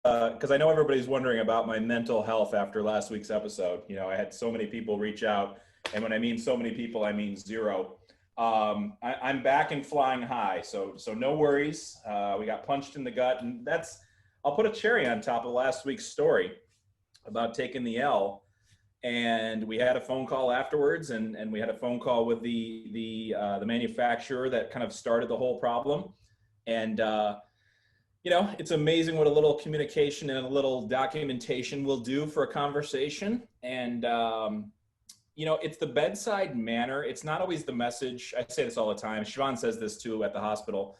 because I know everybody's wondering about my mental health after last week's episode. I had so many people reach out, and when I mean so many people, I mean zero. I'm back and flying high, so no worries. We got punched in the gut, and I'll put a cherry on top of last week's story about taking the L. And we had a phone call afterwards, and we had a phone call with the manufacturer that kind of started the whole problem. And it's amazing what a little communication and a little documentation will do for a conversation. And it's the bedside manner. It's not always the message. I say this all the time. Siobhan says this too at the hospital.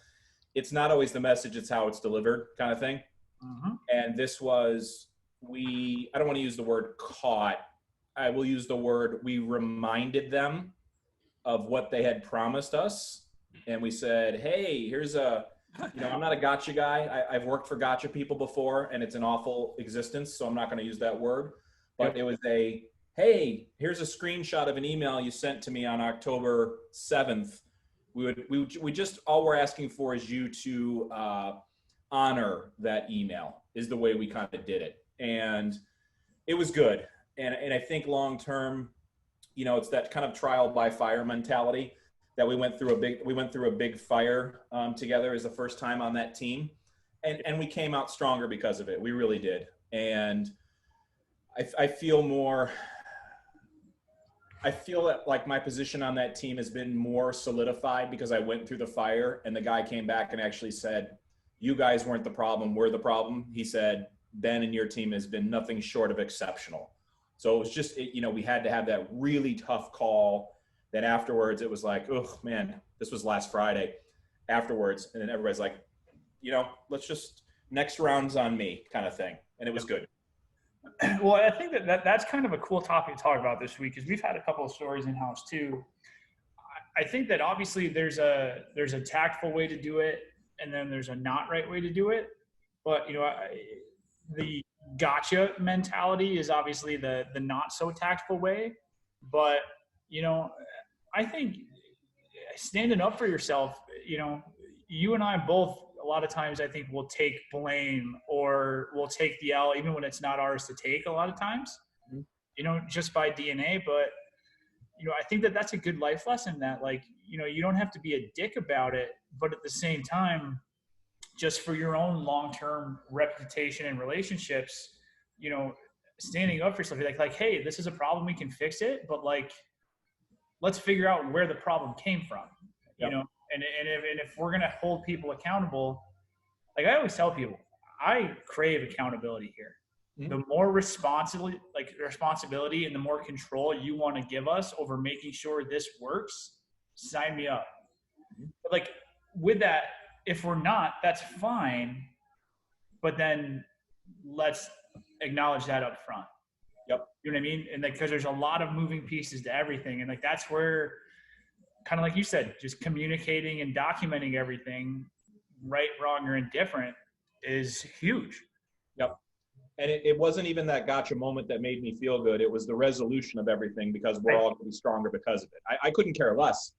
It's not always the message, it's how it's delivered, kind of thing. Mm-hmm. And this was, I don't want to use the word caught. I will use the word, we reminded them of what they had promised us. And we said, hey, here's I'm not a gotcha guy. I've worked for gotcha people before, and it's an awful existence, so I'm not going to use that word. But It was hey, here's a screenshot of an email you sent to me on October 7th. We just, all we're asking for is you to honor that email, is the way we kind of did it. And it was good. And I think long term, it's that kind of trial by fire mentality that we went through a big fire together as the first time on that team, and we came out stronger because of it. We really did. And I feel that like my position on that team has been more solidified because I went through the fire, and the guy came back and actually said, you guys weren't the problem, we're the problem. He said, Ben and your team has been nothing short of exceptional. So it was just, we had to have that really tough call. Then afterwards, it was like, oh man, this was last Friday afterwards. And then everybody's like, let's just, next round's on me kind of thing. And it was good. Well, I think that's kind of a cool topic to talk about this week, because we've had a couple of stories in-house too. I think that obviously there's a tactful way to do it, and then there's a not right way to do it. But, the gotcha mentality is obviously the not so tactful way. But, I think standing up for yourself, you and I both, a lot of times I think we'll take blame, or we'll take the L even when it's not ours to take a lot of times, just by DNA. But, I think that that's a good life lesson, that like, you don't have to be a dick about it, but at the same time, just for your own long-term reputation and relationships, standing up for yourself, like, hey, this is a problem, we can fix it, but like, let's figure out where the problem came from, and if we're going to hold people accountable, like I always tell people, I crave accountability here. Mm-hmm. The more responsibility and the more control you want to give us over making sure this works, sign me up. Mm-hmm. But like with that, if we're not, that's fine. But then let's acknowledge that up front. Yep. You know what I mean? And like, because there's a lot of moving pieces to everything. And like, that's where, kind of like you said, just communicating and documenting everything, right, wrong, or indifferent, is huge. Yep. And it wasn't even that gotcha moment that made me feel good. It was the resolution of everything, because we're all going to be stronger because of it. I couldn't care less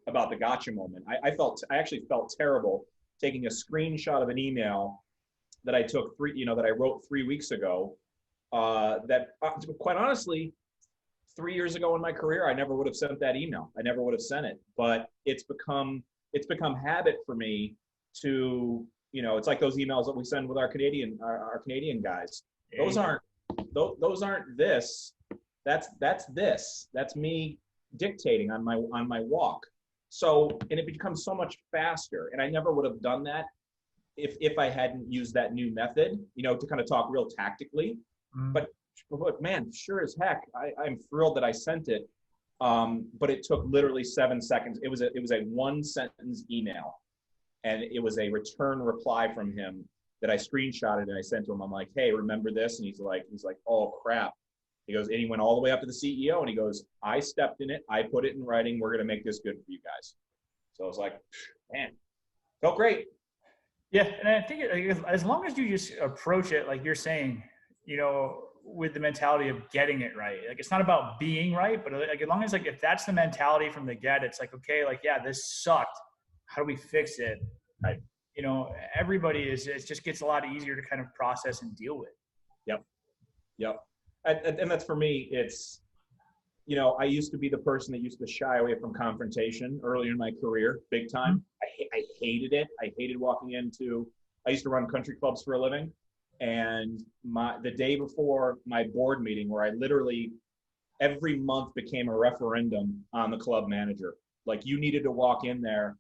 about the gotcha moment. I actually felt terrible taking a screenshot of an email that I took that I wrote 3 weeks ago. That quite honestly, 3 years ago in my career, I never would have sent that email. I never would have sent it. But it's become habit for me to, it's like those emails that we send with our Canadian guys. Those aren't this. That's this. That's me dictating on my walk. So, and it becomes so much faster. And I never would have done that if I hadn't used that new method, to kind of talk real tactically. Mm-hmm. But man, sure as heck, I'm thrilled that I sent it. But it took literally 7 seconds. It was a 1-sentence email, and it was a return reply from him that I screenshotted and I sent to him. I'm like, hey, remember this? And he's like, oh crap. He goes, and he went all the way up to the CEO, and he goes, I stepped in it. I put it in writing. We're going to make this good for you guys. So I was like, man, felt great. Yeah. And I think as long as you just approach it, like you're saying, with the mentality of getting it right, like it's not about being right, but like, as long as like, if that's the mentality from the get, it's like, okay, like, yeah, this sucked. How do we fix it? Right. you know, everybody it just gets a lot easier to kind of process and deal with. Yep. Yep. And that's for me, it's, you know, I used to be the person that used to shy away from confrontation early in my career, big time. I hated it. I hated walking into, I used to run country clubs for a living. And the day before my board meeting, where I literally every month became a referendum on the club manager. Like, you needed to walk in there.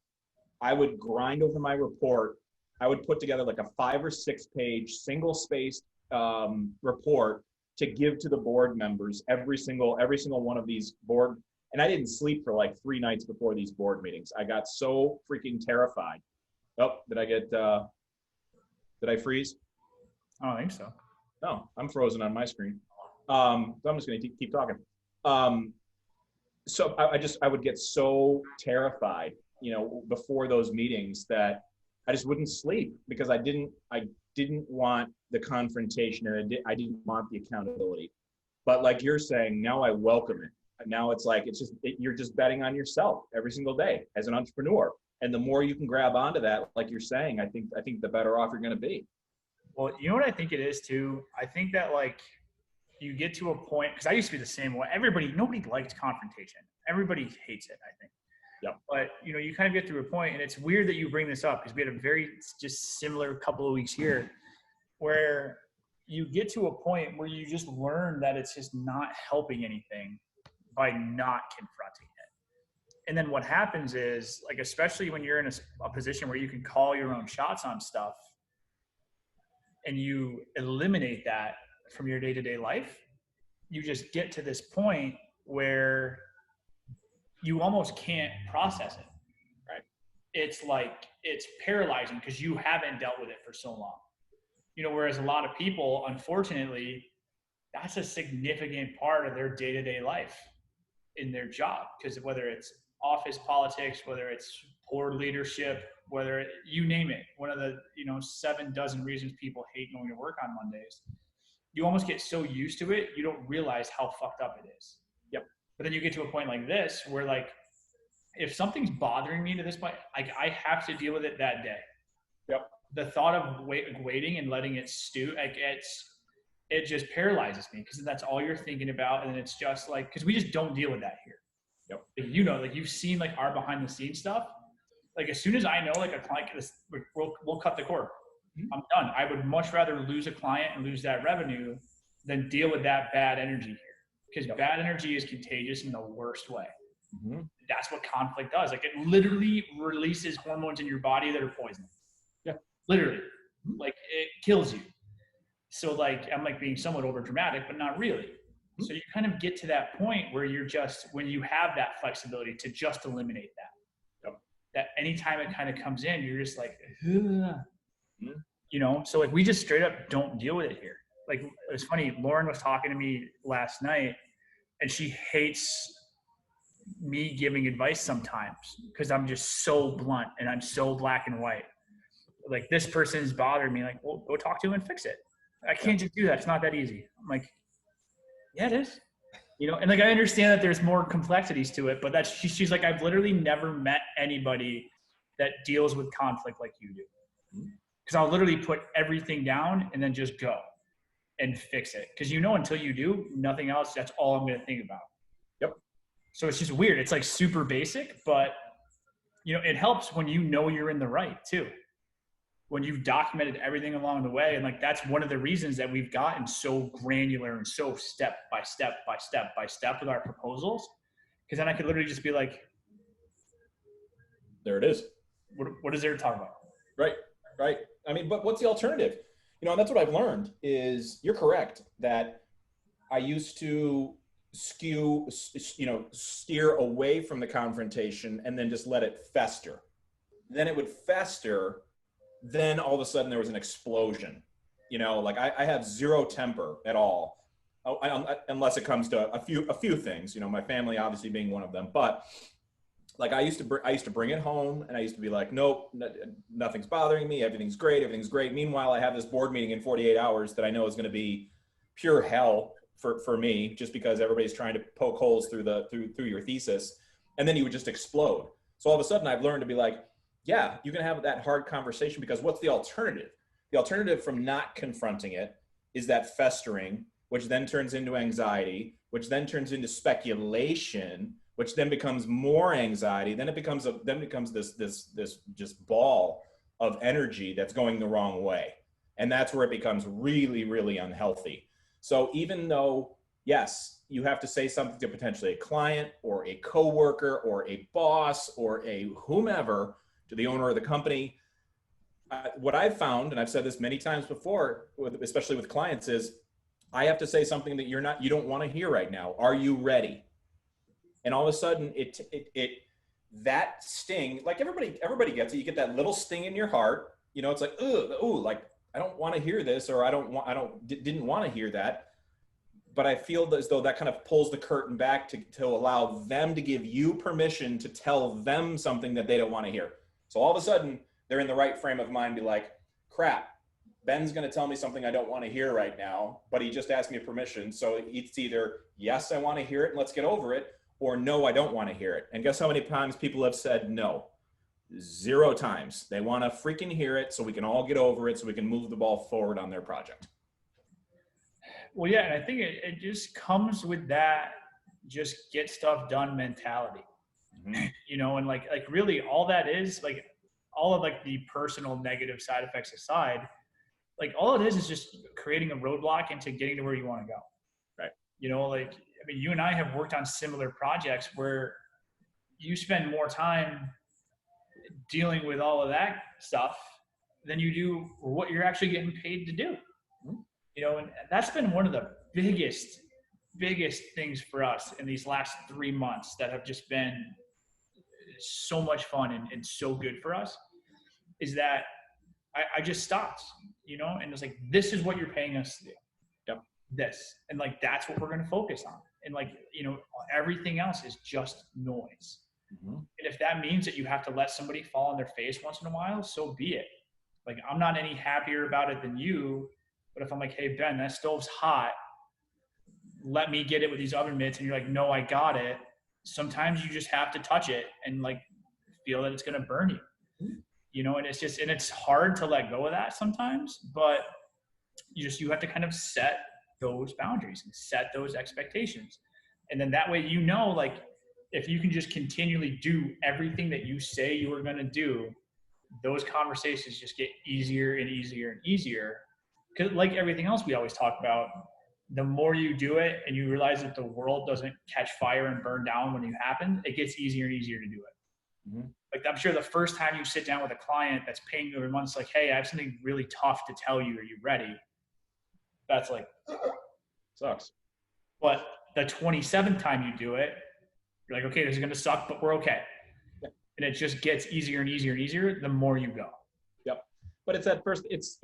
I would grind over my report. I would put together like a 5 or 6 page single spaced report to give to the board members every single one of these board. And I didn't sleep for like 3 nights before these board meetings. I got so freaking terrified. Oh, did I freeze? I don't think so. No, I'm frozen on my screen. So I'm just going to keep talking. So I would get so terrified, you know, before those meetings that I just wouldn't sleep because I didn't want the confrontation, and I didn't want the accountability. But like you're saying, now I welcome it. Now it's like, you're just betting on yourself every single day as an entrepreneur. And the more you can grab onto that, like you're saying, I think the better off you're going to be. Well, you know what I think it is too? I think that like you get to a point, because I used to be the same way. Nobody liked confrontation. Everybody hates it, I think. Yep. But, you know, you kind of get through a point, and it's weird that you bring this up because we had a very just similar couple of weeks here where you get to a point where you just learn that it's just not helping anything by not confronting it. And then what happens is, like, especially when you're in a position where you can call your own shots on stuff and you eliminate that from your day-to-day life, you just get to this point where you almost can't process it. Right. It's like, it's paralyzing because you haven't dealt with it for so long. You know, whereas a lot of people, unfortunately, that's a significant part of their day-to-day life in their job. Because whether it's office politics, whether it's poor leadership, you name it, one of the, 7 dozen reasons people hate going to work on Mondays, you almost get so used to it, you don't realize how fucked up it is. Yep. But then you get to a point like this where, like, if something's bothering me to this point, like, I have to deal with it that day. Yep. The thought of waiting and letting it stew, like, it just paralyzes me because that's all you're thinking about. And it's just like, because we just don't deal with that here. Yep. Like, like, you've seen like our behind the scenes stuff. Like, as soon as I know like a client, we'll cut the cord. Mm-hmm. I'm done. I would much rather lose a client and lose that revenue than deal with that bad energy here. Because bad energy is contagious in the worst way. Mm-hmm. That's what conflict does. Like, it literally releases hormones in your body that are poisonous. Yeah. Literally. Mm-hmm. Like, it kills you. So, like, I'm like being somewhat over dramatic, but not really. Mm-hmm. So you kind of get to that point where you're just, when you have that flexibility to just eliminate that. Yep. That anytime it kind of comes in, you're just like, mm-hmm. So like, we just straight up don't deal with it here. Like, it was funny. Lauren was talking to me last night, and she hates me giving advice sometimes because I'm just so blunt and I'm so black and white. Like, this person is bothering me. Like, well, go talk to him and fix it. I can't just do that. It's not that easy. I'm like, yeah, it is. And like, I understand that there's more complexities to it, but she's like, I've literally never met anybody that deals with conflict like you do. Because I'll literally put everything down and then just go and fix it. Because until you do, nothing else, that's all I'm going to think about. Yep. So it's just weird. It's like super basic, but it helps when you're in the right too. When you've documented everything along the way. And like, that's one of the reasons that we've gotten so granular and so step by step by step by step with our proposals. Because then I could literally just be like, there it is. What is there to talk about? Right. I mean, but what's the alternative? And that's what I've learned is, you're correct that I used to steer away from the confrontation and then just let it fester. Then it would fester. Then all of a sudden there was an explosion. Like, I have zero temper at all, unless it comes to a few things. My family obviously being one of them. But like, I used to bring it home, and I used to be like, nope, nothing's bothering me. Everything's great. Meanwhile, I have this board meeting in 48 hours that I know is going to be pure hell for me, just because everybody's trying to poke holes through your thesis, and then you would just explode. So all of a sudden, I've learned to be like, yeah, you can have that hard conversation, because what's the alternative? The alternative from not confronting it is that festering, which then turns into anxiety, which then turns into speculation, which then becomes more anxiety. Then it becomes this just ball of energy that's going the wrong way. And that's where it becomes really, really unhealthy. So even though, yes, you have to say something to potentially a client or a coworker or a boss or a whomever, to the owner of the company, what I've found, and I've said this many times before, especially with clients, is I have to say something that you don't want to hear right now. Are you ready? And all of a sudden, that sting, like everybody gets it. You get that little sting in your heart. You know, it's like, ooh, like I don't want to hear this, or didn't want to hear that. But I feel as though that kind of pulls the curtain back to allow them to give you permission to tell them something that they don't want to hear. So all of a sudden, they're in the right frame of mind, be like, crap, Ben's going to tell me something I don't want to hear right now, but he just asked me permission. So it's either, yes, I want to hear it and let's get over it, or no, I don't want to hear it. And guess how many times people have said no? 0 times. They want to freaking hear it so we can all get over it, so we can move the ball forward on their project. Well, yeah, and I think it just comes with that just get stuff done mentality. Mm-hmm. You know, and like really all that is, like all of like the personal negative side effects aside, like all it is just creating a roadblock into getting to where you want to go. Right. You know, like, I mean, you and I have worked on similar projects where you spend more time dealing with all of that stuff than you do what you're actually getting paid to do. Mm-hmm. You know, and that's been one of the biggest things for us in these last 3 months that have just been so much fun and so good for us, is that I just stopped, you know, and it's like, this is what you're paying us to do. Yep. This. And like, that's what we're going to focus on. And like, you know, everything else is just noise. Mm-hmm. And if that means that you have to let somebody fall on their face once in a while, so be it. Like, I'm not any happier about it than you. But if I'm like, hey, Ben, that stove's hot, let me get it with these oven mitts. And you're like, no, I got it. Sometimes you just have to touch it and like feel that it's going to burn you. Mm-hmm. You know, and it's hard to let go of that sometimes, but you have to kind of set those boundaries and set those expectations. And then that way, you know, like if you can just continually do everything that you say you were going to do, those conversations just get easier and easier and easier. Because like everything else we always talk about, the more you do it and you realize that the world doesn't catch fire and burn down when you happen, it gets easier and easier to do it. Mm-hmm. Like, I'm sure the first time you sit down with a client that's paying you every month, it's like, hey, I have something really tough to tell you. Are you ready? That's like, sucks. But the 27th time you do it, you're like, okay, this is going to suck, but we're okay. Yeah. And it just gets easier and easier and easier the more you go. Yep. But it's at first, it's,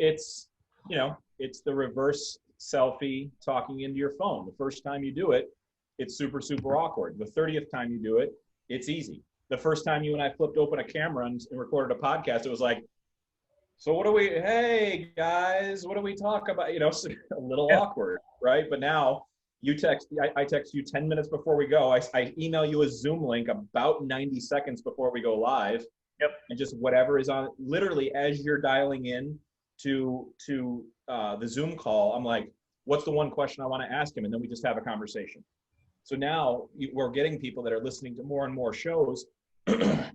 you know, it's the reverse selfie talking into your phone. The first time you do it, it's super, super awkward. The 30th time you do it, it's easy. The first time you and I flipped open a camera and recorded a podcast, it was like, so hey guys, what do we talk about? You know, a little awkward, right? But now I text you 10 minutes before we go. I email you a Zoom link about 90 seconds before we go live. Yep. And just whatever is on, literally as you're dialing in to the Zoom call, I'm like, what's the one question I want to ask him? And then we just have a conversation. So now we're getting people that are listening to more and more shows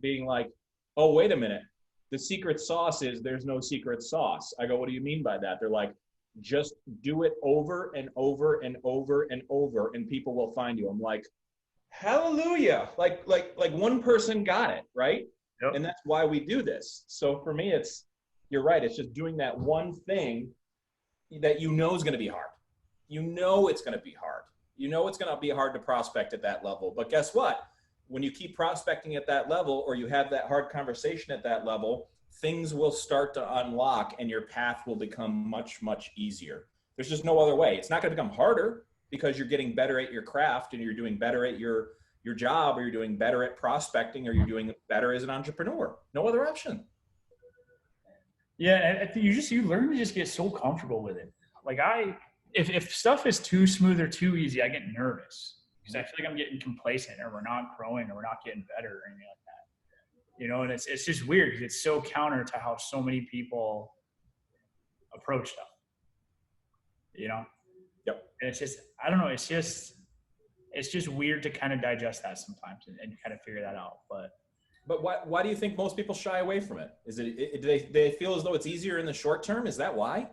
being like, oh, wait a minute. The secret sauce is there's no secret sauce. I go, what do you mean by that? They're like, just do it over and over and over and over and people will find you. I'm like, hallelujah. Like one person got it, right? Yep. And that's why we do this. So for me, you're right. It's just doing that one thing that you know is going to be hard. You know it's going to be hard. You know it's going to be hard to prospect at that level. But guess what? When you keep prospecting at that level, or you have that hard conversation at that level, things will start to unlock and your path will become much, much easier. There's just no other way. It's not going to become harder because you're getting better at your craft and you're doing better at your job, or you're doing better at prospecting, or you're doing better as an entrepreneur. No other option. Yeah, I think you learn to just get so comfortable with it. Like if stuff is too smooth or too easy, I get nervous because I feel like I'm getting complacent, or we're not growing, or we're not getting better, or anything like that. you know, and it's just weird because it's so counter to how so many people approach stuff, you know? Yep. And it's just, I don't know. It's just weird to kind of digest that sometimes and kind of figure that out. But why do you think most people shy away from it? Is it do they feel as though it's easier in the short term? Is that why?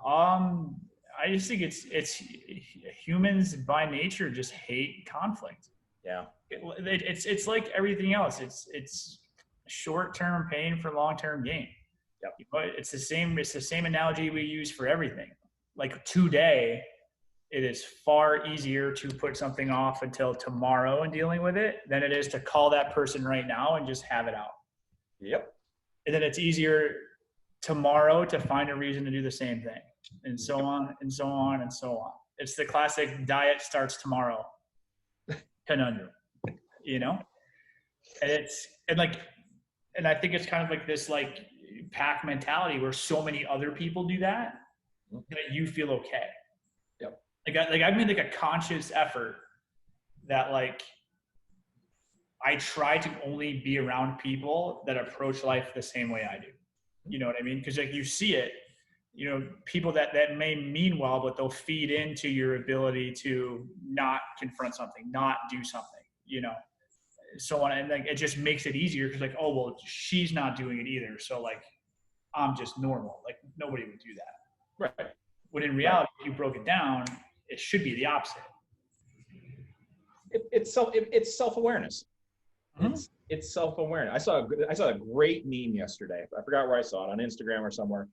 I just think it's humans by nature just hate conflict. Yeah. It's like everything else. It's short-term pain for long-term gain. Yep. It's the same analogy we use for everything. Like today, it is far easier to put something off until tomorrow and dealing with it than it is to call that person right now and just have it out. Yep. And then it's easier tomorrow to find a reason to do the same thing, and so on and so on and so on. It's the classic diet starts tomorrow conundrum, you know? And I think it's kind of like this like pack mentality where so many other people do that you feel okay. Yep. Like I've made like a conscious effort that like I try to only be around people that approach life the same way I do. You know what I mean? Because like you see it, you know, people that may mean well, but they'll feed into your ability to not confront something, not do something, you know, so on. And like it just makes it easier because like, oh well, she's not doing it either, so like I'm just normal. Like nobody would do that. Right. When in reality, if you broke it down, it should be the opposite. It's self-awareness. Mm-hmm. It's self-awareness. I saw a great meme yesterday. I forgot where I saw it, on Instagram or somewhere.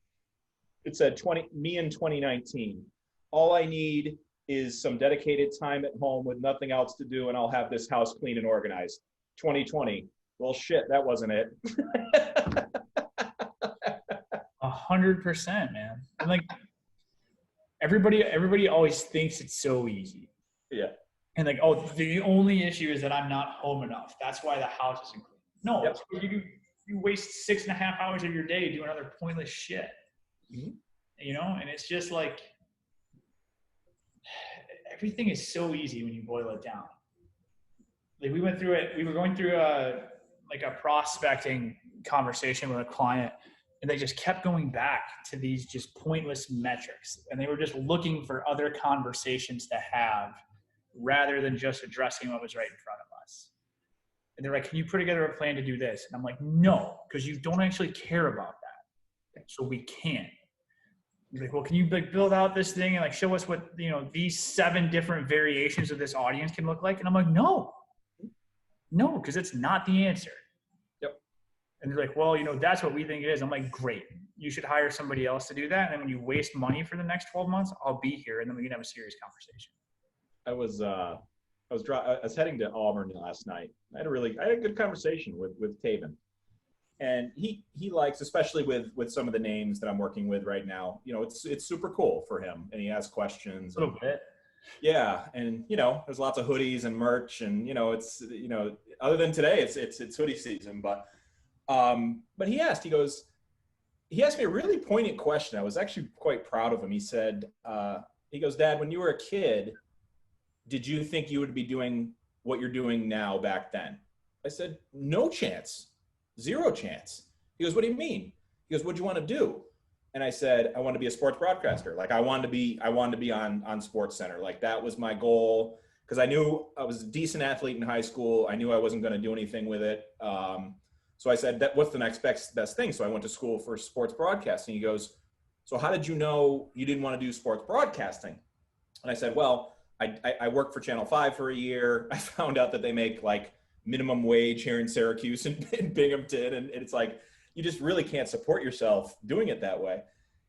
It said me in 2019. All I need is some dedicated time at home with nothing else to do, and I'll have this house clean and organized. 2020. Well, shit, that wasn't it. 100%, man. And like everybody always thinks it's so easy. Yeah. And like, oh, the only issue is that I'm not home enough. That's why the house isn't clean. No, yep. You waste 6.5 hours of your day doing other pointless shit. Mm-hmm. You know, and it's just like everything is so easy when you boil it down. Like we went through it. We were going through a prospecting conversation with a client, and they just kept going back to these just pointless metrics, and they were just looking for other conversations to have rather than just addressing what was right in front of us. And they're like, can you put together a plan to do this? And I'm like, no, because you don't actually care about that. So we can't. He's like, well, can you like build out this thing and like show us what, you know, these 7 different variations of this audience can look like? And I'm like, no, because it's not the answer. Yep. And they're like, well, you know, that's what we think it is. I'm like, great. You should hire somebody else to do that. And then when you waste money for the next 12 months, I'll be here. And then we can have a serious conversation. I was heading to Auburn last night. I had a good conversation with Taven, and he likes, especially with some of the names that I'm working with right now. You know, it's super cool for him, and he asks questions. A little bit. Yeah, and you know, there's lots of hoodies and merch, and you know, it's, you know, other than today, it's hoodie season. But he asked me a really poignant question. I was actually quite proud of him. He said, he goes, Dad, when you were a kid, did you think you would be doing what you're doing now back then? I said, no chance, 0 chance. He goes, what do you mean? He goes, what'd you want to do? And I said, I want to be a sports broadcaster. Like I wanted to be on Sports Center. Like that was my goal, because I knew I was a decent athlete in high school. I knew I wasn't going to do anything with it. So I said, what's the next best thing? So I went to school for sports broadcasting. He goes, so how did you know you didn't want to do sports broadcasting? And I said, well, I worked for Channel 5 for a year. I found out that they make like minimum wage here in Syracuse and in Binghamton. And it's like, you just really can't support yourself doing it that way.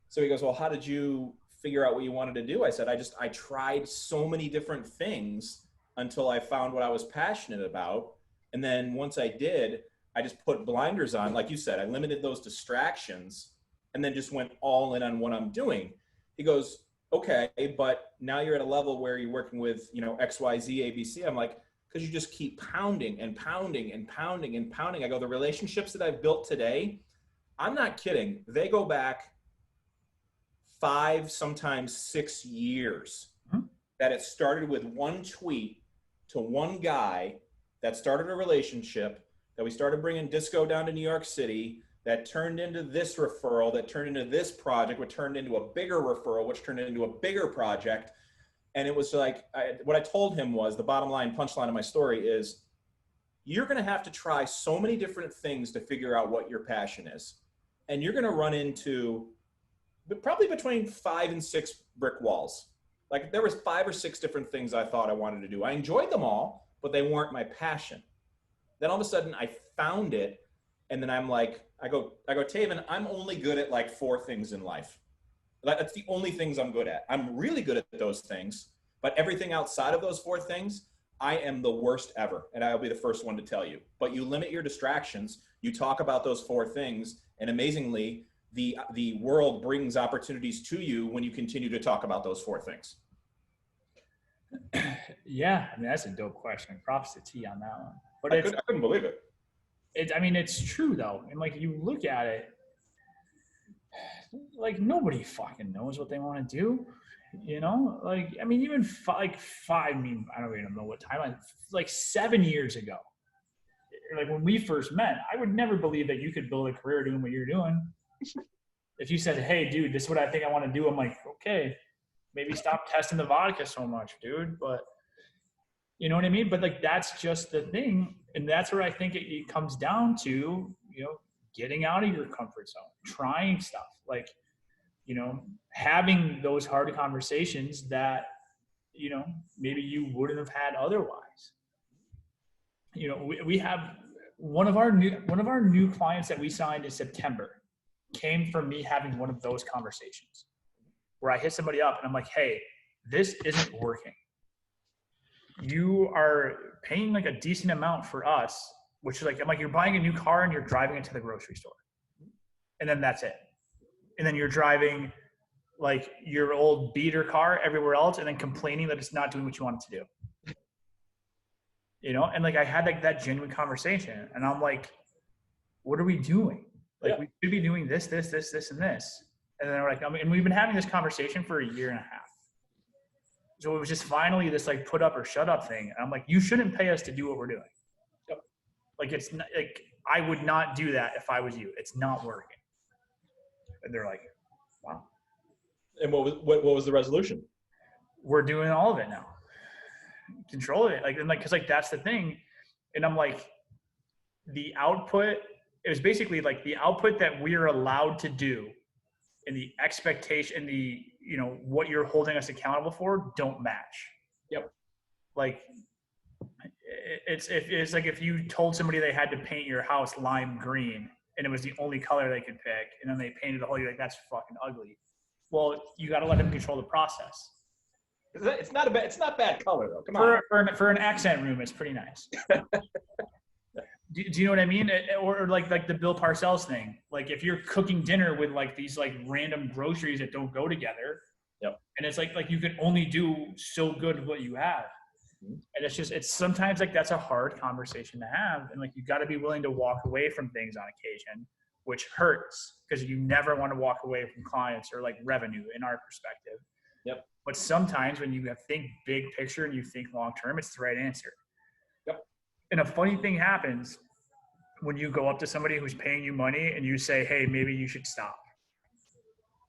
So he goes, well, how did you figure out what you wanted to do? I said, I tried so many different things until I found what I was passionate about. And then once I did, I just put blinders on. Like you said, I limited those distractions and then just went all in on what I'm doing. He goes, okay, but now you're at a level where you're working with, you know, XYZ, ABC. I'm like, because you just keep pounding and pounding and pounding and pounding. I go, the relationships that I've built today, I'm not kidding. They go back 5, sometimes 6 years. Mm-hmm. That it started with one tweet to one guy that started a relationship that we started bringing disco down to New York City, that turned into this referral, that turned into this project, which turned into a bigger referral, which turned into a bigger project. And it was like, what I told him was, the bottom line, punchline of my story is, you're going to have to try so many different things to figure out what your passion is. And you're going to run into probably between 5 and 6 brick walls. Like, there was 5 or 6 different things I thought I wanted to do. I enjoyed them all, but they weren't my passion. Then all of a sudden I found it. And then I'm like, I go, Taven, I'm only good at like 4 things in life. That's the only things I'm good at. I'm really good at those things, but everything outside of those 4 things, I am the worst ever. And I'll be the first one to tell you. But you limit your distractions. You talk about those 4 things. And amazingly, the world brings opportunities to you when you continue to talk about those 4 things. Yeah, I mean, that's a dope question. Props to T on that one. But I couldn't believe it. I mean, it's true though. And like, you look at it, like, nobody fucking knows what they want to do. You know, like, I mean, even I mean, I don't even know what time, like 7 years ago, like when we first met, I would never believe that you could build a career doing what you're doing. If you said, hey, dude, this is what I think I want to do, I'm like, okay, maybe stop testing the vodka so much, dude. But you know what I mean? But like, that's just the thing. And that's where I think it comes down to, you know, getting out of your comfort zone, trying stuff, like, you know, having those hard conversations that, you know, maybe you wouldn't have had otherwise. You know, we have one of our new clients that we signed in September came from me having one of those conversations where I hit somebody up and I'm like, hey, this isn't working. You are paying like a decent amount for us, which is like, I'm like, you're buying a new car and you're driving it to the grocery store. And then that's it. And then you're driving like your old beater car everywhere else and then complaining that it's not doing what you want it to do. You know? And like, I had like that genuine conversation and I'm like, what are we doing? Like, we should be doing this, this, this, this, and this. And then we're like, I mean, and we've been having this conversation for 1.5 years. So it was just finally this like put up or shut up thing. And I'm like, you shouldn't pay us to do what we're doing. Yep. Like, it's not, like, I would not do that if I was you. It's not working. And they're like, wow. And what was the resolution? We're doing all of it now. Control it. Like, and like, cause like, that's the thing. And I'm like, the output, it was basically like the output that we're allowed to do and the expectation, the, you know, what you're holding us accountable for don't match. Yep. Like, it's like if you told somebody they had to paint your house lime green and it was the only color they could pick, and then they painted the whole, you're like, that's fucking ugly. Well, you got to let them control the process. It's not bad color though. Come on. For an accent room, it's pretty nice. Do you know what I mean? Or like the Bill Parcells thing. Like, if you're cooking dinner with like these like random groceries that don't go together, yep. And it's like you can only do so good with what you have. Mm-hmm. And it's sometimes like that's a hard conversation to have. And like, you got to be willing to walk away from things on occasion, which hurts because you never want to walk away from clients or like revenue in our perspective. Yep. But sometimes when you think big picture and you think long term, it's the right answer. Yep. And a funny thing happens when you go up to somebody who's paying you money and you say, hey, maybe you should stop.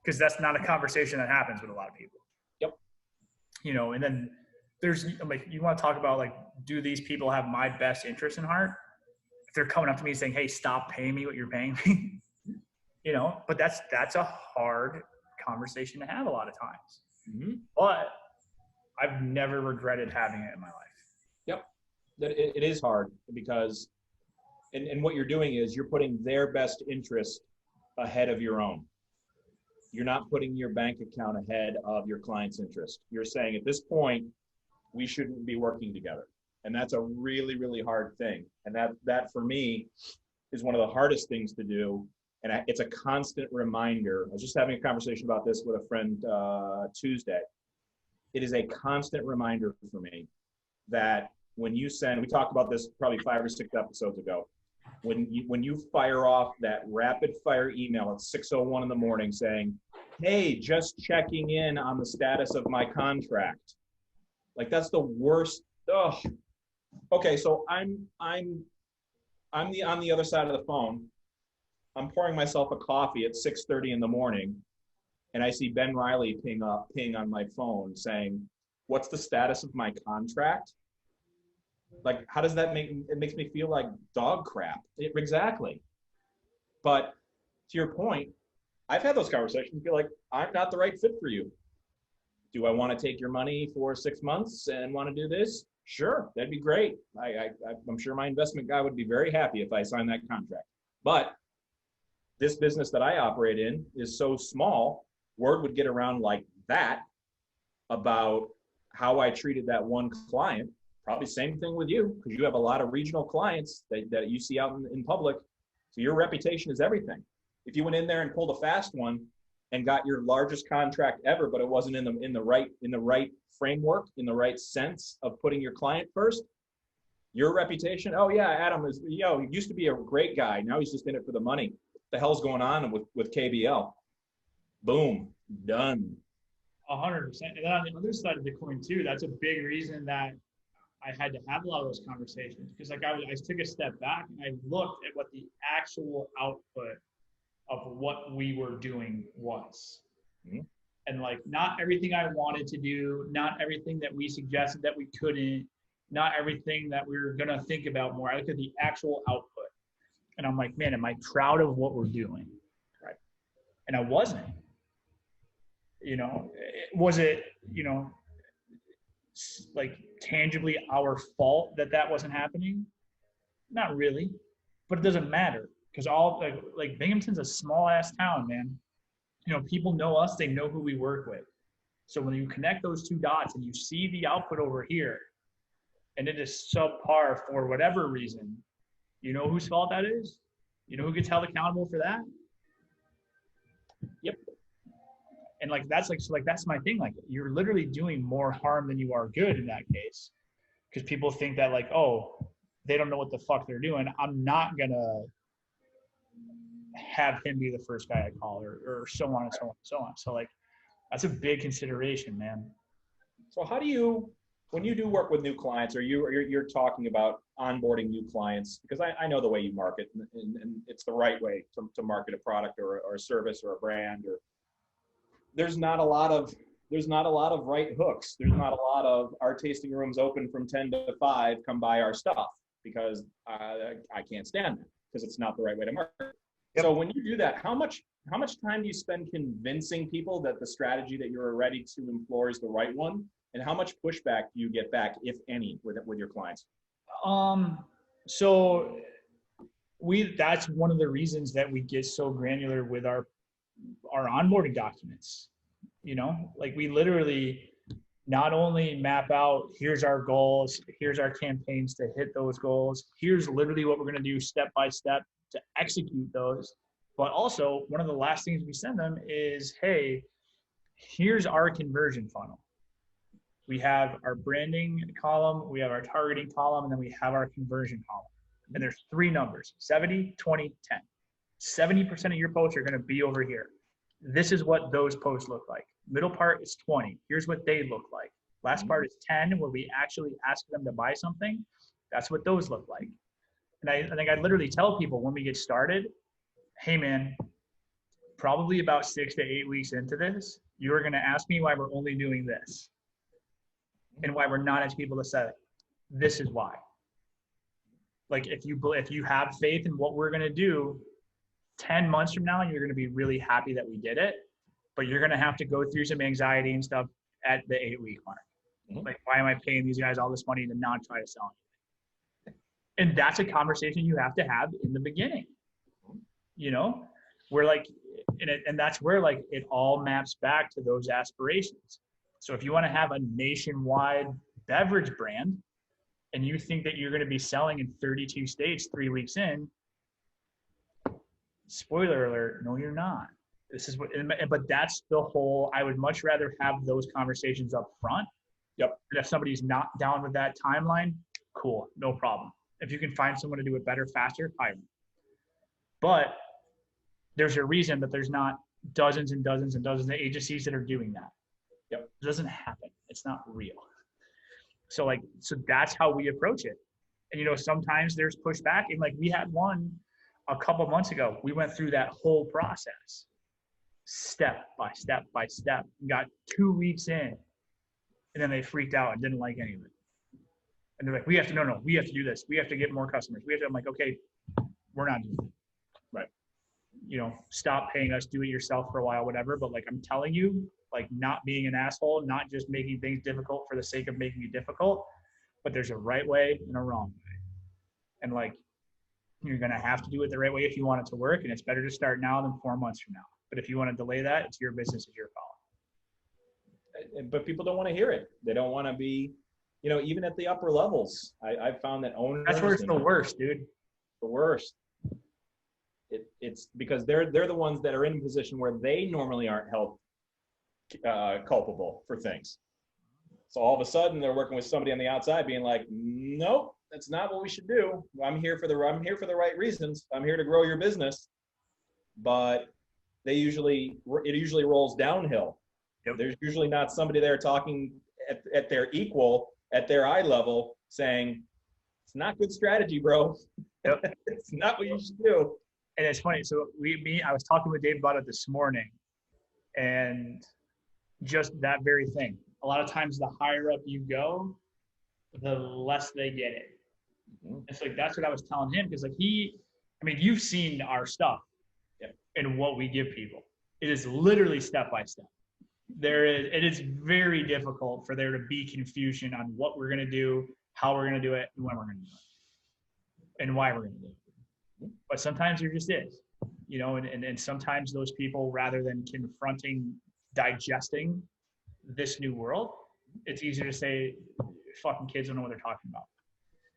Because that's not a conversation that happens with a lot of people. Yep. You know, and then there's like, you want to talk about like, do these people have my best interest in heart? If they're coming up to me saying, hey, stop paying me what you're paying me, you know, but that's a hard conversation to have a lot of times. Mm-hmm. But I've never regretted having it in my life. Yep. It is hard because, and what you're doing is you're putting their best interest ahead of your own. You're not putting your bank account ahead of your client's interest. You're saying at this point, we shouldn't be working together. And that's a really, really hard thing. And that for me is one of the hardest things to do. And it's a constant reminder. I was just having a conversation about this with a friend Tuesday. It is a constant reminder for me that when you send, we talked about this probably 5 or 6 episodes ago, when you fire off that rapid fire email at 6:01 in the morning saying, hey, just checking in on the status of my contract. Like, that's the worst. Ugh. Okay, so I'm I'm on the other side of the phone. I'm pouring myself a coffee at 6:30 in the morning, and I see Ben Riley ping on my phone saying, "What's the status of my contract?" Like, how does that make it? Makes me feel like dog crap. Exactly. But to your point, I've had those conversations. Feel like I'm not the right fit for you. Do I want to take your money for 6 months and want to do this? Sure, that'd be great. I'm sure my investment guy would be very happy if I signed that contract. But this business that I operate in is so small, word would get around like that about how I treated that one client. Probably same thing with you, because you have a lot of regional clients that you see out in public. So your reputation is everything. If you went in there and pulled a fast one and got your largest contract ever, but it wasn't in the right framework, in the right sense of putting your client first, your reputation, oh yeah, Adam is, he used to be a great guy. Now he's just in it for the money. What the hell's going on with KBL? Boom, done. 100%. And then on the other side of the coin too, that's a big reason that I had to have a lot of those conversations, because like I took a step back and I looked at what the actual output of what we were doing was. Mm-hmm. And like, not everything I wanted to do, not everything that we suggested that we couldn't, not everything that we were going to think about more. I looked at the actual output and I'm like, man, am I proud of what we're doing? Right. And I wasn't. Was it, like tangibly our fault that wasn't happening? Not really, but it doesn't matter, because all like Binghamton's a small ass town, man. People know us, they know who we work with. So when you connect those two dots and you see the output over here and it is subpar for whatever reason, you know whose fault that is? You know who gets held accountable for that? Yep. And that's my thing. Like, you're literally doing more harm than you are good in that case, because people think that like, oh, they don't know what the fuck they're doing. I'm not gonna have him be the first guy I call, or so on and so on and so on. So like, that's a big consideration, man. So how do you, when you do work with new clients, or you're talking about onboarding new clients, because I know the way you market, and it's the right way to market a product or a service or a brand, or there's not a lot of right hooks. There's not a lot of, our tasting room's open from 10 to 5, come buy our stuff, because I can't stand that, because it's not the right way to market. Yep. So when you do that, how much time do you spend convincing people that the strategy that you're ready to employ is the right one? And how much pushback do you get back, if any, with your clients? So that's one of the reasons that we get so granular with our onboarding documents. Like, we literally not only map out, here's our goals, here's our campaigns to hit those goals, here's literally what we're going to do step by step to execute those, but also one of the last things we send them is, hey, here's our conversion funnel. We have our branding column, we have our targeting column, and then we have our conversion column. And there's 3 numbers: 70, 20, 10. 70% of your posts are going to be over here. This is what those posts look like. Middle part is 20. Here's what they look like. Last part is 10, where we actually ask them to buy something. That's what those look like. And I think I literally tell people when we get started, hey man, probably about 6 to 8 weeks into this, you're going to ask me why we're only doing this, and why we're not as people to say, this is why. Like, if you have faith in what we're going to do, 10 months from now, you're going to be really happy that we did it, but you're going to have to go through some anxiety and stuff at the 8-week mark. Mm-hmm. Like, why am I paying these guys all this money to not try to sell anything? And that's a conversation you have to have in the beginning. We're like, and that's where like it all maps back to those aspirations. So if you want to have a nationwide beverage brand and you think that you're going to be selling in 32 states 3 weeks in, spoiler alert, no, you're not. This is what, but that's the whole, I would much rather have those conversations up front. Yep. And if somebody's not down with that timeline, cool, no problem. If you can find someone to do it better, faster, hire them. But there's a reason that there's not dozens and dozens and dozens of agencies that are doing that. Yep. It doesn't happen. It's not real. So that's how we approach it. And, you know, sometimes there's pushback. And like we had one a couple months ago. We went through that whole process step by step by step. We got 2 weeks in, and then they freaked out and didn't like any of it. And they're like, we have to, no, we have to do this. We have to get more customers. We have to, I'm like, okay, we're not doing it. Right. You know, stop paying us, do it yourself for a while, whatever. But like, I'm telling you, like not being an asshole, not just making things difficult for the sake of making it difficult, but there's a right way and a wrong way. And like, you're going to have to do it the right way if you want it to work. And it's better to start now than 4 months from now. But if you want to delay that, it's your business, it's your call. But people don't want to hear it. They don't want to be, you know, even at the upper levels. I've found that owners. That's where it's the worst, dude. The worst. It's because they're the ones that are in a position where they normally aren't held culpable for things. So all of a sudden they're working with somebody on the outside being like, nope, that's not what we should do. I'm here for the right reasons. I'm here to grow your business. But it usually rolls downhill. Yep. There's usually not somebody there talking at their equal, at their eye level, saying, it's not good strategy, bro. Yep. It's not what you should do. And it's funny. So I was talking with Dave about it this morning, and just that very thing. A lot of times the higher up you go, the less they get it. Mm-hmm. It's like, that's what I was telling him. Cause like you've seen our stuff. Yep. And what we give people. It is literally step by step. It is very difficult for there to be confusion on what we're going to do, how we're going to do it, and when we're going to do it, and why we're going to do it. But sometimes there just is, you know, and sometimes those people, rather than digesting this new world, it's easier to say, fucking kids don't know what they're talking about.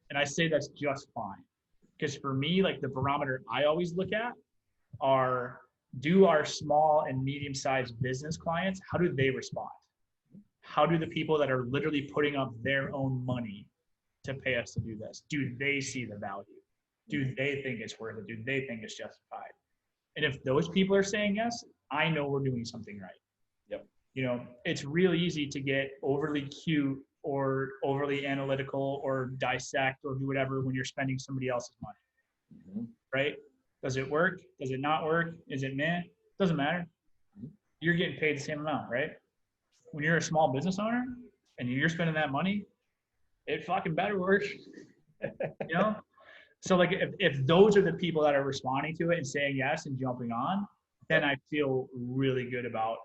And I say that's just fine. Because for me, like the barometer I always look at do our small and medium-sized business clients, how do they respond? How do the people that are literally putting up their own money to pay us to do this, do they see the value? Do they think it's worth it? Do they think it's justified? And if those people are saying yes, I know we're doing something right. Yep. You know, it's really easy to get overly cute or overly analytical or dissect or do whatever when you're spending somebody else's money, mm-hmm. Right? Does it work? Does it not work? Is it meh? Doesn't matter. You're getting paid the same amount, right? When you're a small business owner and you're spending that money, it fucking better work. You know? So like if those are the people that are responding to it and saying yes and jumping on, then I feel really good about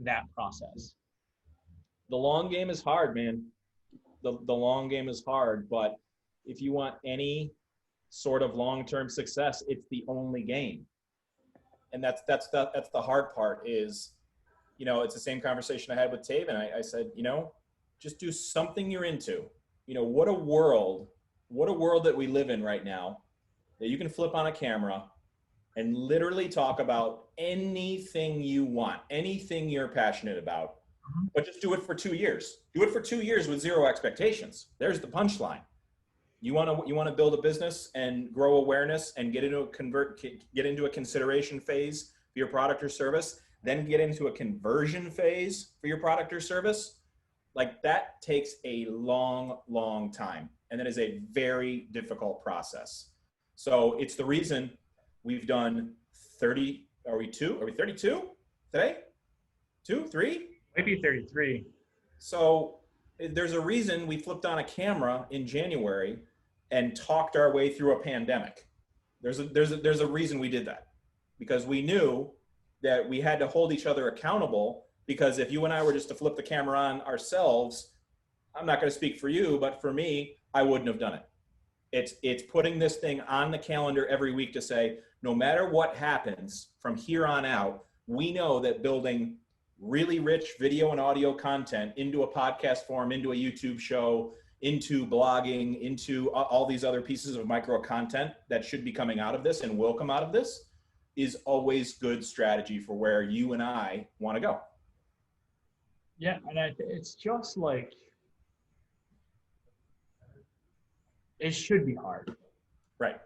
that process. The long game is hard, man. The long game is hard, but if you want any sort of long-term success, it's the only game. And that's the hard part is, you know, it's the same conversation I had with Tave. And I said, you know, just do something you're into. You know, what a world that we live in right now that you can flip on a camera and literally talk about anything you want, anything you're passionate about, but just do it for 2 years. Do it for 2 years with zero expectations. There's the punchline. You want to build a business and grow awareness and get into a consideration phase for your product or service, then get into a conversion phase for your product or service. Like that takes a long, long time. And that is a very difficult process. So it's the reason we've done 30, are we 32 today? 2, 3? Maybe 33. So there's a reason we flipped on a camera in January and talked our way through a pandemic. There's a reason we did that, because we knew that we had to hold each other accountable, because if you and I were just to flip the camera on ourselves, I'm not going to speak for you, but for me, I wouldn't have done it. It's putting this thing on the calendar every week to say, no matter what happens from here on out, we know that building really rich video and audio content into a podcast form, into a YouTube show, into blogging, into all these other pieces of micro content that should be coming out of this and will come out of this is always good strategy for where you and I want to go. Yeah, and it's just like, it should be hard. Right.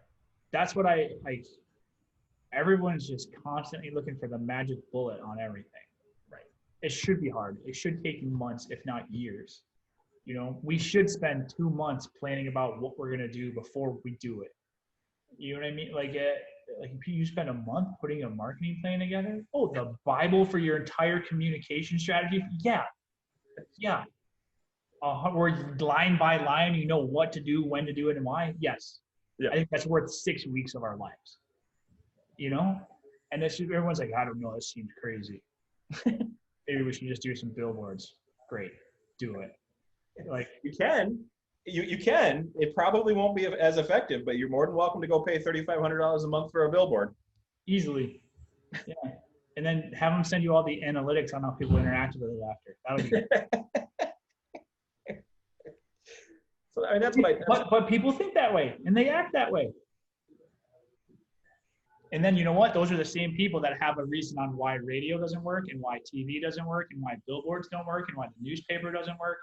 That's what I like. Everyone's just constantly looking for the magic bullet on everything. Right. It should be hard. It should take you months, if not years. You know, we should spend 2 months planning about what we're going to do before we do it. You know what I mean? Like if you spend a month putting a marketing plan together, oh, the Bible for your entire communication strategy. Yeah. Yeah. Where line by line, you know what to do, when to do it, and why. Yes. Yeah. I think that's worth 6 weeks of our lives, you know? And this, everyone's like, I don't know, this seems crazy. Maybe we should just do some billboards. Great. Do it. Like, you can. You can. It probably won't be as effective, but you're more than welcome to go pay $3,500 a month for a billboard. Easily. Yeah. And then have them send you all the analytics on how people interact with it after. That would be So I mean, that's what but people think that way and they act that way. And then you know what? Those are the same people that have a reason on why radio doesn't work and why TV doesn't work and why billboards don't work and why the newspaper doesn't work.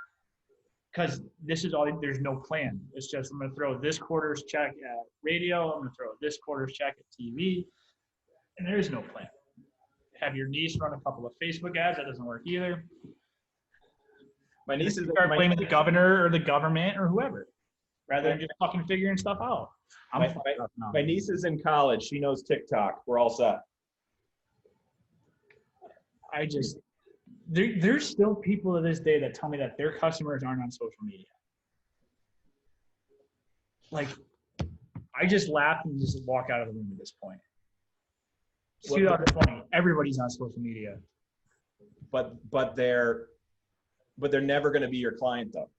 Because this is all, there's no plan. It's just, I'm going to throw this quarter's check at radio. I'm going to throw this quarter's check at TV. And there is no plan. Have your niece run a couple of Facebook ads. That doesn't work either. My niece is start blaming the governor or the government or whoever, rather than just fucking figuring stuff out. My niece is in college. She knows TikTok. We're all set. There's still people to this day that tell me that their customers aren't on social media. Like, I just laugh and just walk out of the room at this point. It's 2020. Everybody's on social media. But they're never going to be your client though.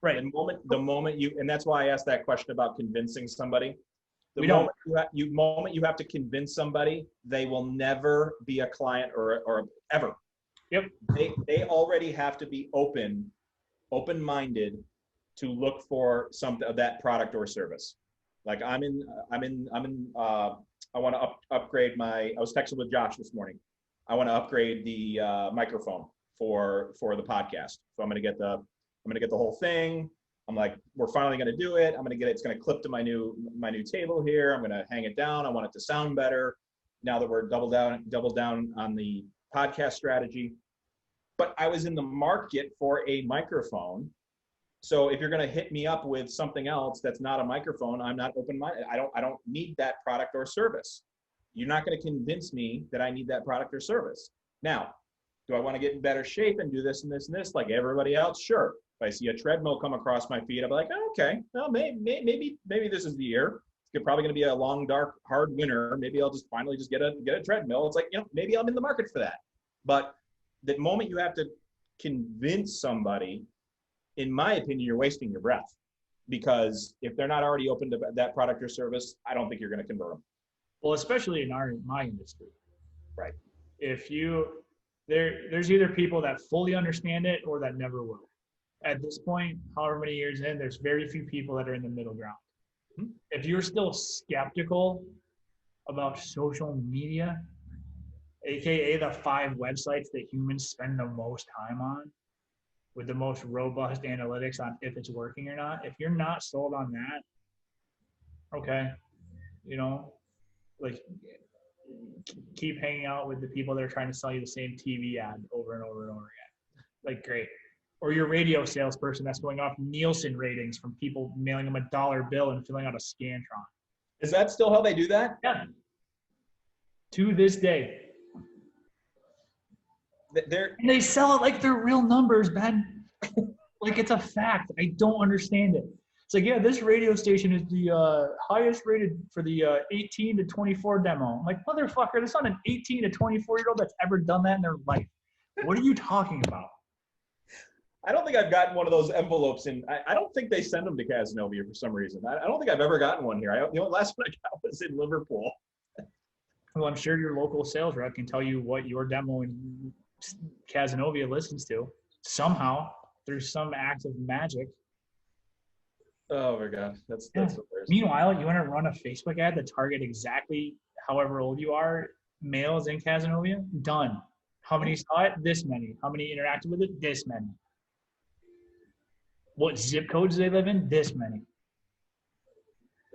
Right. The moment you, and that's why I asked that question about convincing somebody. The moment you have to convince somebody, they will never be a client or ever. Yep. They already have to be open-minded to look for something of that product or service. Like I want to upgrade I was texting with Josh this morning. I want to upgrade the microphone for the podcast. So I'm going to get the whole thing. I'm like, we're finally going to do it. It's going to clip to my new table here. I'm going to hang it down. I want it to sound better now that we're double down on the podcast strategy. But I was in the market for a microphone. So if you're going to hit me up with something else that's not a microphone, I'm not open-minded. I don't need that product or service. You're not going to convince me that I need that product or service. Now, do I want to get in better shape and do this and this and this like everybody else? Sure. If I see a treadmill come across my feet, I'll be like, oh, okay, well, maybe this is the year. It's probably going to be a long, dark, hard winter. Maybe I'll just finally just get a treadmill. It's like, maybe I'm in the market for that. But the moment you have to convince somebody, in my opinion, you're wasting your breath, because if they're not already open to that product or service, I don't think you're going to convert them. Well, especially in my industry. Right. There's either people that fully understand it or that never will. At this point, however many years in, there's very few people that are in the middle ground. Mm-hmm. If you're still skeptical about social media, AKA the 5 websites that humans spend the most time on, with the most robust analytics on if it's working or not, if you're not sold on that, okay, like, keep hanging out with the people that are trying to sell you the same TV ad over and over and over again. Like, great. Or your radio salesperson that's going off Nielsen ratings from people mailing them $1 bill and filling out a Scantron. Is that still how they do that? Yeah. To this day. And they sell it like they're real numbers, Ben. Like it's a fact. I don't understand it. It's like, yeah, this radio station is the highest rated for the 18 to 24 demo. I'm like, motherfucker, there's not an 18 to 24-year-old that's ever done that in their life. What are you talking about? I don't think I've gotten one of those envelopes I don't think they send them to Casanova for some reason. I don't think I've ever gotten one here. The only last one I got was in Liverpool. Well, I'm sure your local sales rep can tell you what your demo in Casanova listens to. Somehow, there's some act of magic. Oh my God, that's hilarious. Meanwhile, you want to run a Facebook ad that target exactly however old you are, males in Casanova? Done. How many saw it? This many. How many interacted with it? This many. What zip codes do they live in? This many.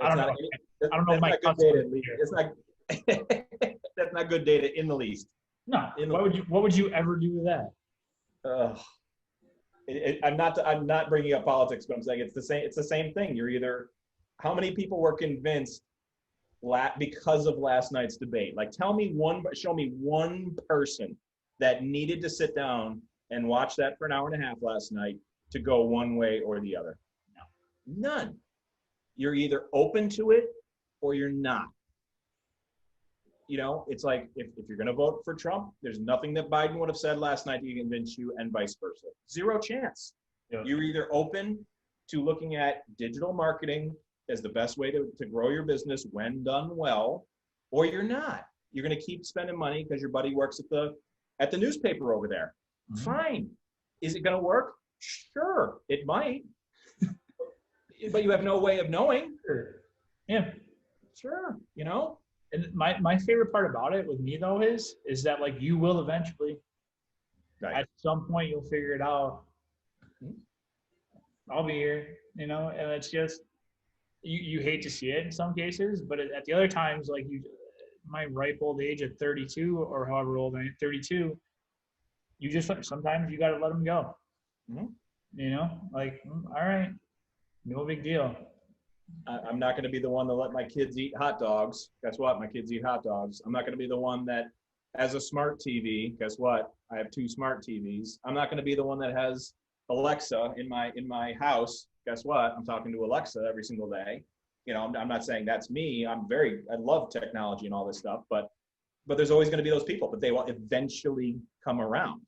I don't know if my customers it's not. That's not good data in the least. No. What would you ever do with that? I'm not bringing up politics, but I'm saying it's the same thing. You're either, how many people were convinced because of last night's debate? Like, show me one person that needed to sit down and watch that for an hour and a half last night to go one way or the other. No, none. You're either open to it or you're not. You know, it's like, if you're going to vote for Trump, there's nothing that Biden would have said last night to convince you, and vice versa. Zero chance. Yeah. You're either open to looking at digital marketing as the best way to grow your business when done well, or you're not. You're going to keep spending money because your buddy works at the newspaper over there. Mm-hmm. Fine. Is it going to work? Sure, it might. But you have no way of knowing. Sure. Yeah. Sure, you know? And my favorite part about it with me though is that, like, you will eventually, right, at some point you'll figure it out. I'll be here, you know, and it's just, you hate to see it in some cases, but at the other times, like, my ripe old age at 32 or however old I am, 32, you just, sometimes you got to let them go. Mm-hmm. You know, like, all right, no big deal. I'm not going to be the one to let my kids eat hot dogs. Guess what? My kids eat hot dogs. I'm not going to be the one that has a smart TV. Guess what? I have 2 smart TVs. I'm not going to be the one that has Alexa in my house. Guess what? I'm talking to Alexa every single day. You know, I'm not saying that's me. I love technology and all this stuff, but there's always going to be those people, but they will eventually come around.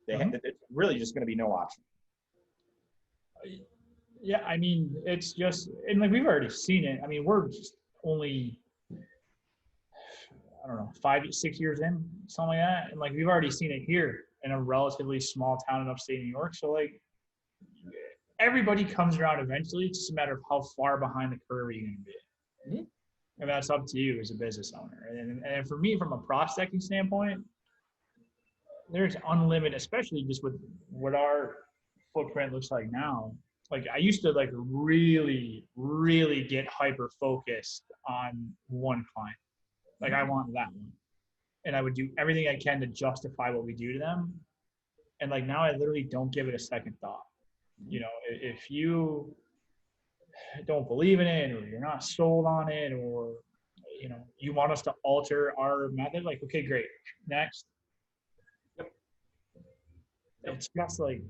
It's really just going to be no option. Yeah, I mean, it's just, and like, we've already seen it. I mean, we're just only, I don't know, 5-6 years in, something like that. And like, we've already seen it here in a relatively small town in upstate New York. So like, everybody comes around eventually. It's just a matter of how far behind the curve are you going to be. Mm-hmm. And that's up to you as a business owner. And for me, from a prospecting standpoint, there's unlimited, especially just with what our footprint looks like now. Like, I used to like really, really get hyper focused on one client. Like, I want that one. And I would do everything I can to justify what we do to them. And like, now I literally don't give it a second thought. You know, if you don't believe in it, or you're not sold on it, or, you know, you want us to alter our method, like, okay, great. Next. Yep. It's just like,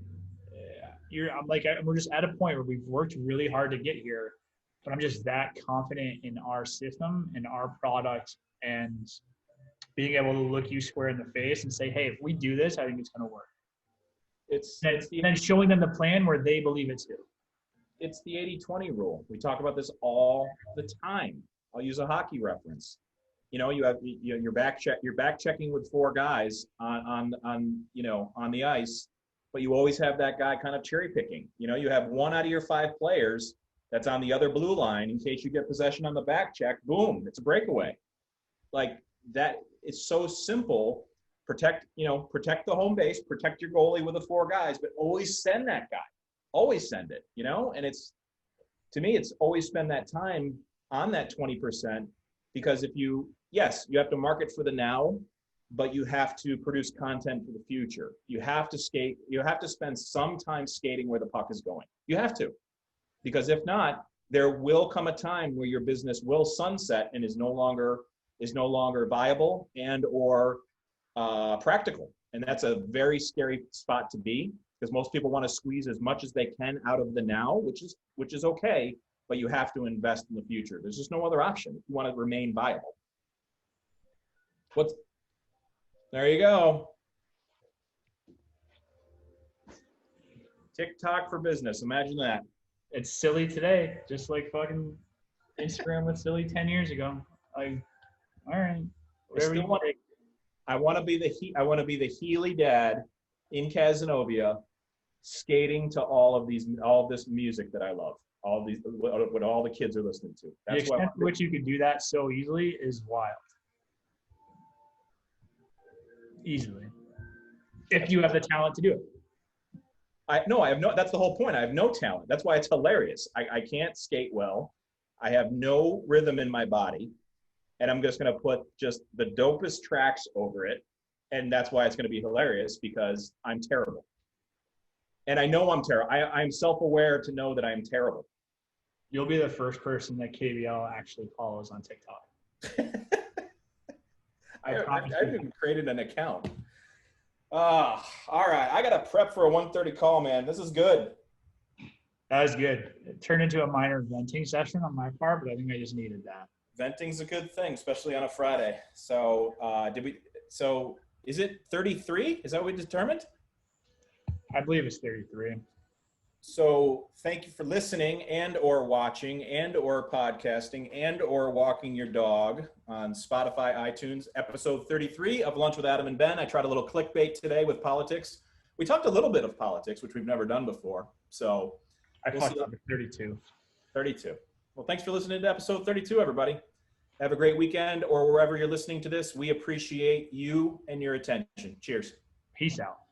we're just at a point where we've worked really hard to get here, but I'm just that confident in our system and our product, and being able to look you square in the face and say, hey, if we do this, I think it's going to work. And then showing them the plan where they believe it too. It's the 80-20 rule. We talk about this all the time. I'll use a hockey reference. You know, you're back checking with 4 guys on the ice. But you always have that guy kind of cherry picking. You know, you have 1 out of your 5 players that's on the other blue line in case you get possession on the back check. Boom, it's a breakaway. Like that, it's so simple. Protect the home base, protect your goalie with the 4 guys, but always send that guy. Always send it, you know? And to me, it's always spend that time on that 20%, because you have to market for the now, but you have to produce content for the future. You have to skate. You have to spend some time skating where the puck is going. You have to, because if not, there will come a time where your business will sunset and is no longer viable and or practical. And that's a very scary spot to be, because most people want to squeeze as much as they can out of the now, which is okay, but you have to invest in the future. There's just no other option if you want to remain viable. There you go. TikTok for business. Imagine that. It's silly today, just like fucking Instagram was silly 10 years ago. All right. I want to be the Healy dad in Casanova, skating to all of this music that I love. What all the kids are listening to. That's the extent to which you could do that so easily is wild. Easily, if you have the talent to do it. That's the whole point. I have no talent. That's why it's hilarious. I can't skate well. I have no rhythm in my body, and I'm just going to put just the dopest tracks over it. And that's why it's going to be hilarious, because I'm terrible. And I know I'm terrible. I'm self-aware to know that I'm terrible. You'll be the first person that KBL actually follows on TikTok. I've even created an account. All right. I got to prep for a 1:30 call, man. This is good. That was good. It turned into a minor venting session on my part, but I think I just needed that. Venting's a good thing, especially on a Friday. So so is it 33? Is that what we determined? I believe it's 33. So thank you for listening and or watching and or podcasting and or walking your dog on Spotify, iTunes, episode 33 of Lunch with Adam and Ben. I tried a little clickbait today with politics. We talked a little bit of politics, which we've never done before. So I fucked up at 32. 32. Well, thanks for listening to episode 32, everybody. Have a great weekend or wherever you're listening to this. We appreciate you and your attention. Cheers. Peace out.